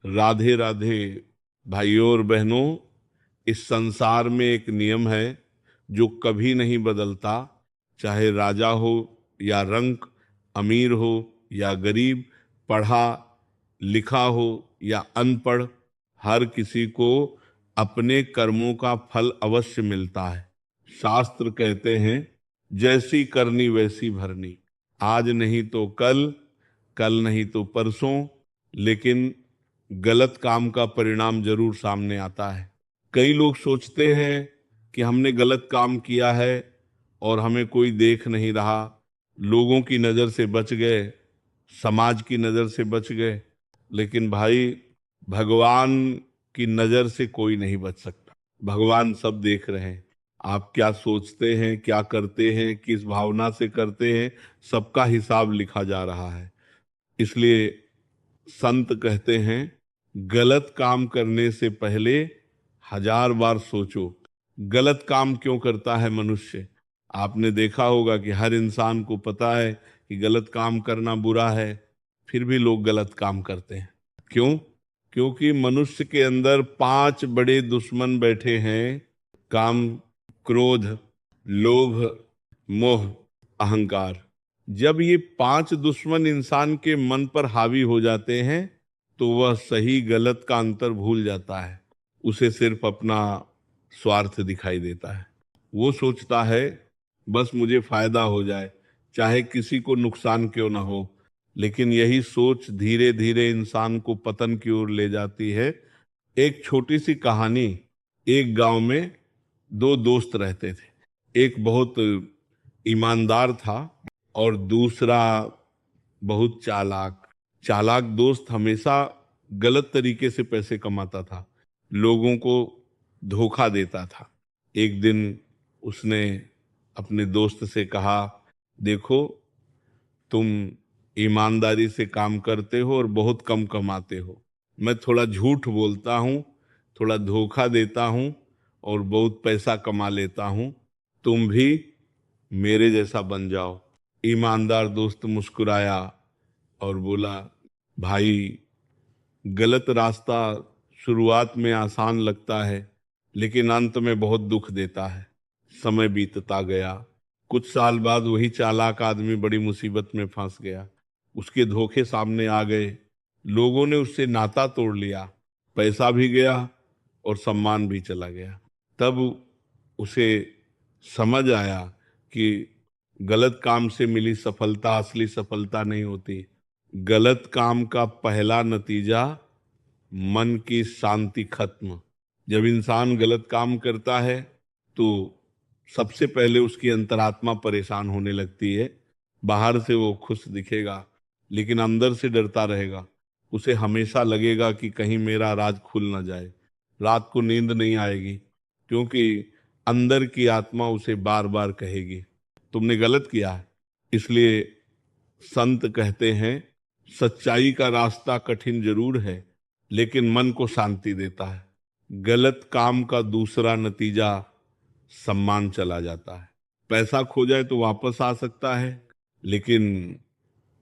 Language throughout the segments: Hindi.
राधे राधे। भाइयों और बहनों, इस संसार में एक नियम है जो कभी नहीं बदलता। चाहे राजा हो या रंक, अमीर हो या गरीब, पढ़ा लिखा हो या अनपढ़, हर किसी को अपने कर्मों का फल अवश्य मिलता है। शास्त्र कहते हैं, जैसी करनी वैसी भरनी। आज नहीं तो कल, कल नहीं तो परसों, लेकिन गलत काम का परिणाम जरूर सामने आता है। कई लोग सोचते हैं कि हमने गलत काम किया है और हमें कोई देख नहीं रहा, लोगों की नजर से बच गए, समाज की नजर से बच गए। लेकिन भाई, भगवान की नजर से कोई नहीं बच सकता। भगवान सब देख रहे हैं। आप क्या सोचते हैं, क्या करते हैं, किस भावना से करते हैं, सबका हिसाब लिखा जा रहा है। इसलिए संत कहते हैं, गलत काम करने से पहले 1000 बार सोचो। गलत काम क्यों करता है मनुष्य? आपने देखा होगा कि हर इंसान को पता है कि गलत काम करना बुरा है, फिर भी लोग गलत काम करते हैं। क्यों? क्योंकि मनुष्य के अंदर 5 बड़े दुश्मन बैठे हैं: काम, क्रोध, लोभ, मोह, अहंकार। जब ये 5 दुश्मन इंसान के मन पर हावी हो जाते हैं तो वह सही गलत का अंतर भूल जाता है। उसे सिर्फ अपना स्वार्थ दिखाई देता है। वो सोचता है बस मुझे फायदा हो जाए, चाहे किसी को नुकसान क्यों ना हो। लेकिन यही सोच धीरे धीरे इंसान को पतन की ओर ले जाती है। एक छोटी सी कहानी। एक गांव में 2 दोस्त रहते थे। एक बहुत ईमानदार था और दूसरा बहुत चालाक। चालाक दोस्त हमेशा गलत तरीके से पैसे कमाता था, लोगों को धोखा देता था। एक दिन उसने अपने दोस्त से कहा, देखो, तुम ईमानदारी से काम करते हो और बहुत कम कमाते हो। मैं थोड़ा झूठ बोलता हूँ, थोड़ा धोखा देता हूँ और बहुत पैसा कमा लेता हूँ। तुम भी मेरे जैसा बन जाओ। ईमानदार दोस्त मुस्कुराया और बोला, भाई, गलत रास्ता शुरुआत में आसान लगता है लेकिन अंत में बहुत दुख देता है। समय बीतता गया। कुछ साल बाद वही चालाक आदमी बड़ी मुसीबत में फंस गया। उसके धोखे सामने आ गए। लोगों ने उससे नाता तोड़ लिया। पैसा भी गया और सम्मान भी चला गया। तब उसे समझ आया कि गलत काम से मिली सफलता असली सफलता नहीं होती। गलत काम का पहला नतीजा मन की शांति खत्म। जब इंसान गलत काम करता है तो सबसे पहले उसकी अंतरात्मा परेशान होने लगती है। बाहर से वो खुश दिखेगा लेकिन अंदर से डरता रहेगा। उसे हमेशा लगेगा कि कहीं मेरा राज खुल ना जाए। रात को नींद नहीं आएगी क्योंकि अंदर की आत्मा उसे बार बार कहेगी, तुमने गलत किया है। इसलिए संत कहते हैं, सच्चाई का रास्ता कठिन जरूर है लेकिन मन को शांति देता है। गलत काम का दूसरा नतीजा सम्मान चला जाता है। पैसा खो जाए तो वापस आ सकता है, लेकिन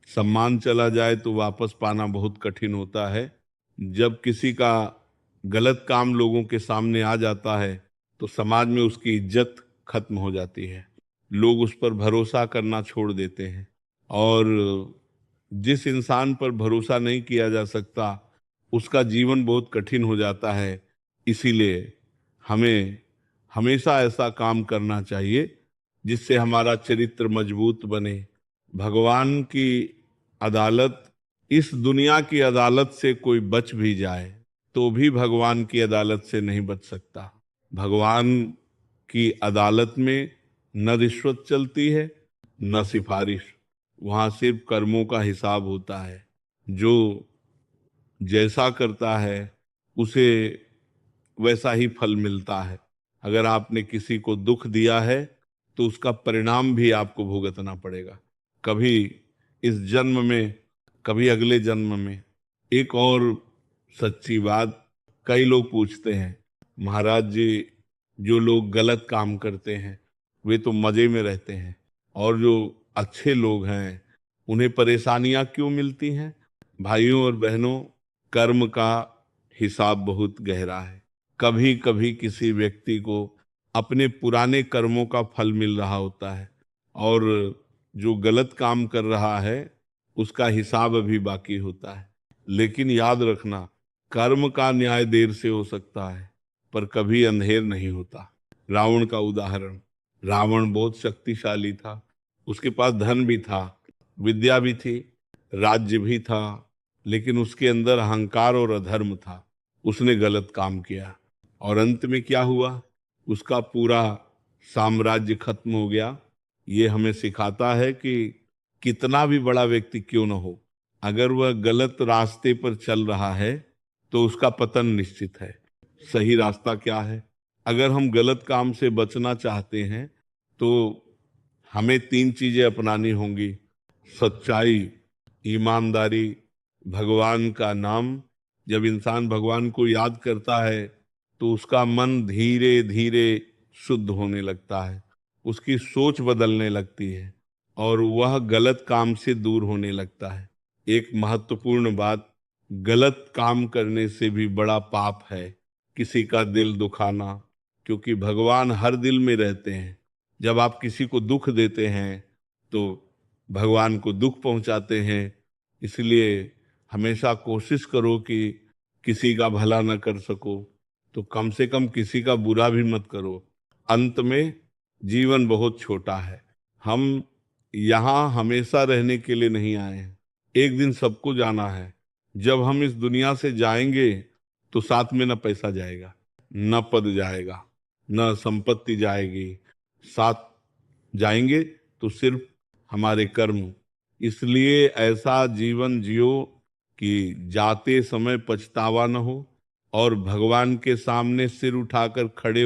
सम्मान चला जाए तो वापस पाना बहुत कठिन होता है। जब किसी का गलत काम लोगों के सामने आ जाता है तो समाज में उसकी इज्जत खत्म हो जाती है। लोग उस पर भरोसा करना छोड़ देते हैं और जिस इंसान पर भरोसा नहीं किया जा सकता उसका जीवन बहुत कठिन हो जाता है। इसीलिए हमें हमेशा ऐसा काम करना चाहिए जिससे हमारा चरित्र मजबूत बने। भगवान की अदालत, इस दुनिया की अदालत से कोई बच भी जाए तो भी भगवान की अदालत से नहीं बच सकता। भगवान की अदालत में न रिश्वत चलती है न सिफारिश। वहां सिर्फ कर्मों का हिसाब होता है। जो जैसा करता है उसे वैसा ही फल मिलता है। अगर आपने किसी को दुख दिया है तो उसका परिणाम भी आपको भुगतना पड़ेगा, कभी इस जन्म में, कभी अगले जन्म में। एक और सच्ची बात, कई लोग पूछते हैं, महाराज जी, जो लोग गलत काम करते हैं वे तो मजे में रहते हैं और जो अच्छे लोग हैं उन्हें परेशानियां क्यों मिलती हैं? भाइयों और बहनों, कर्म का हिसाब बहुत गहरा है। कभी कभी किसी व्यक्ति को अपने पुराने कर्मों का फल मिल रहा होता है और जो गलत काम कर रहा है उसका हिसाब अभी बाकी होता है। लेकिन याद रखना, कर्म का न्याय देर से हो सकता है पर कभी अंधेर नहीं होता। रावण का उदाहरण, रावण बहुत शक्तिशाली था, उसके पास धन भी था, विद्या भी थी, राज्य भी था, लेकिन उसके अंदर अहंकार और अधर्म था। उसने गलत काम किया और अंत में क्या हुआ, उसका पूरा साम्राज्य खत्म हो गया। ये हमें सिखाता है कि कितना भी बड़ा व्यक्ति क्यों न हो, अगर वह गलत रास्ते पर चल रहा है तो उसका पतन निश्चित है। सही रास्ता क्या है? अगर हम गलत काम से बचना चाहते हैं तो हमें 3 चीजें अपनानी होंगी: सच्चाई, ईमानदारी, भगवान का नाम। जब इंसान भगवान को याद करता है तो उसका मन धीरे धीरे शुद्ध होने लगता है, उसकी सोच बदलने लगती है और वह गलत काम से दूर होने लगता है। एक महत्वपूर्ण बात, गलत काम करने से भी बड़ा पाप है किसी का दिल दुखाना, क्योंकि भगवान हर दिल में रहते हैं। जब आप किसी को दुख देते हैं तो भगवान को दुख पहुंचाते हैं। इसलिए हमेशा कोशिश करो कि किसी का भला न कर सको तो कम से कम किसी का बुरा भी मत करो। अंत में जीवन बहुत छोटा है, हम यहाँ हमेशा रहने के लिए नहीं आए हैं, एक दिन सबको जाना है। जब हम इस दुनिया से जाएंगे तो साथ में न पैसा जाएगा, न पद जाएगा, न संपत्ति जाएगी, साथ जाएंगे तो सिर्फ हमारे कर्म। इसलिए ऐसा जीवन जियो कि जाते समय पछतावा न हो और भगवान के सामने सिर उठाकर खड़े